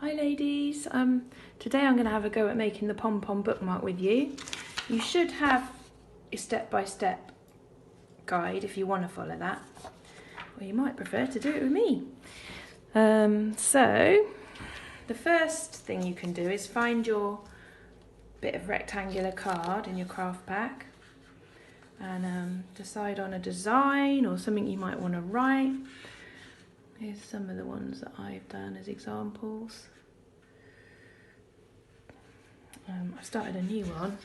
Hi ladies, today I'm going to have a go at making the Pom-Pom bookmark with you. You should have a step-by-step guide if you want to follow that, or you might prefer to do it with me. So the first thing you can do is find your bit of rectangular card in your craft pack and decide on a design or something you might want to write. Here's some of the ones that I've done as examples. I started a new one.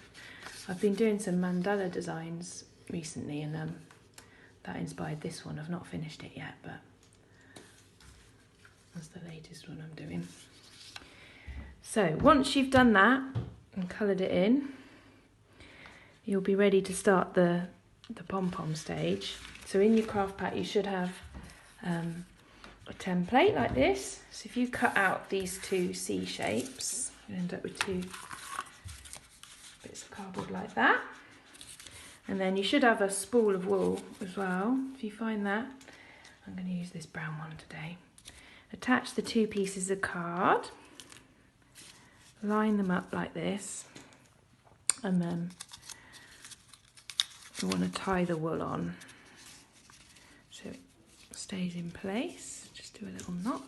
I've been doing some mandala designs recently and that inspired this one. I've not finished it yet, but that's the latest one I'm doing. So once you've done that and coloured it in, you'll be ready to start the pom-pom stage. So in your craft pack you should have a template like this. So if you cut out these two C shapes, you end up with two bits of cardboard like that. And then you should have a spool of wool as well. If you find that, I'm going to use this brown one today. Attach the two pieces of card, line them up like this, and then you want to tie the wool on so it stays in place. Just do a little knot.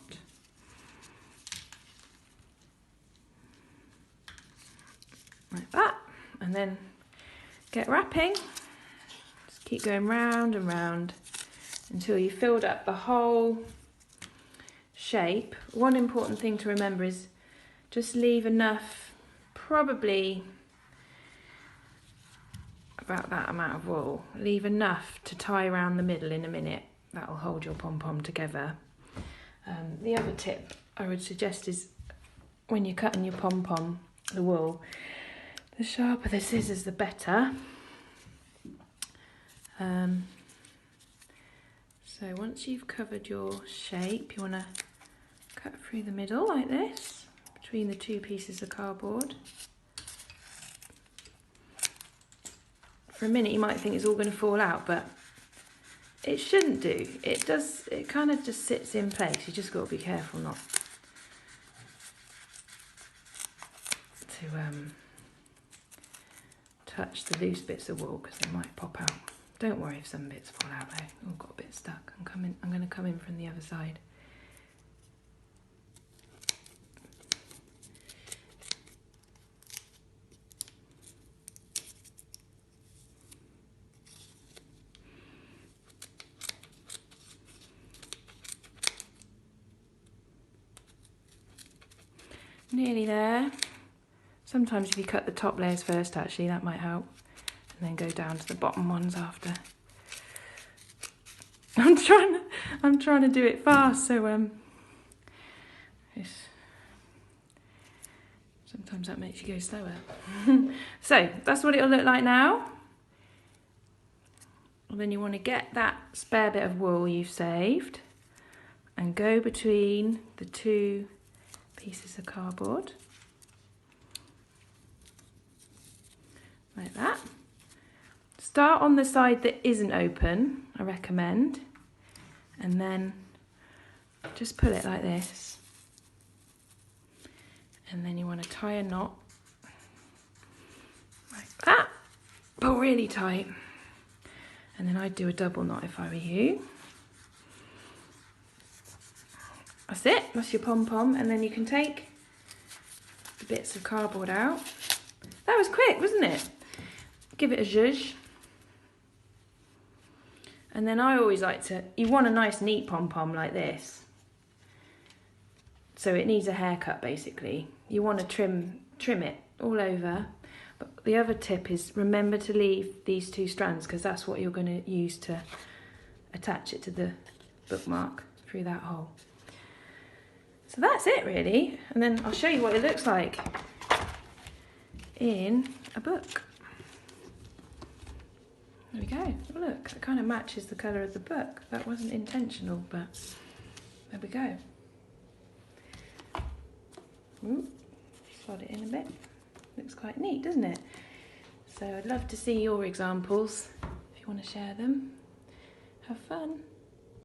Like that. And then get wrapping. Just keep going round and round until you've filled up the whole shape. One important thing to remember is just leave enough, probably about that amount of wool. Leave enough to tie around the middle in a minute. That'll hold your pom-pom together. The other tip I would suggest is when you're cutting your pom-pom, the wool, the sharper the scissors the better. So once you've covered your shape, you want to cut through the middle like this, between the two pieces of cardboard. For a minute you might think it's all going to fall out, but it shouldn't do. It does, it kind of just sits in place. You just got to be careful not to touch the loose bits of wool because they might pop out. Don't worry if some bits fall out though. Oh, got a bit stuck. I'm going to come in from the other side. Nearly there. Sometimes if you cut the top layers first, actually, that might help. And then go down to the bottom ones after. I'm trying to do it fast, so sometimes that makes you go slower. So that's what it'll look like now. And then you want to get that spare bit of wool you've saved and go between the two pieces of cardboard like that. Start on the side that isn't open, I recommend, and then just pull it like this, and then you want to tie a knot like that, pull really tight, and then I'd do a double knot if I were you. That's it, that's your pom-pom, and then you can take the bits of cardboard out. That was quick, wasn't it? Give it a zhuzh. And then I always like to, you want a nice neat pom-pom like this. So it needs a haircut basically. You want to trim it all over. But the other tip is remember to leave these two strands because that's what you're going to use to attach it to the bookmark through that hole. So that's it really, and then I'll show you what it looks like in a book. There we go, look, it kind of matches the colour of the book. That wasn't intentional, but there we go. Ooh, slot it in a bit. Looks quite neat, doesn't it? So I'd love to see your examples if you want to share them. Have fun.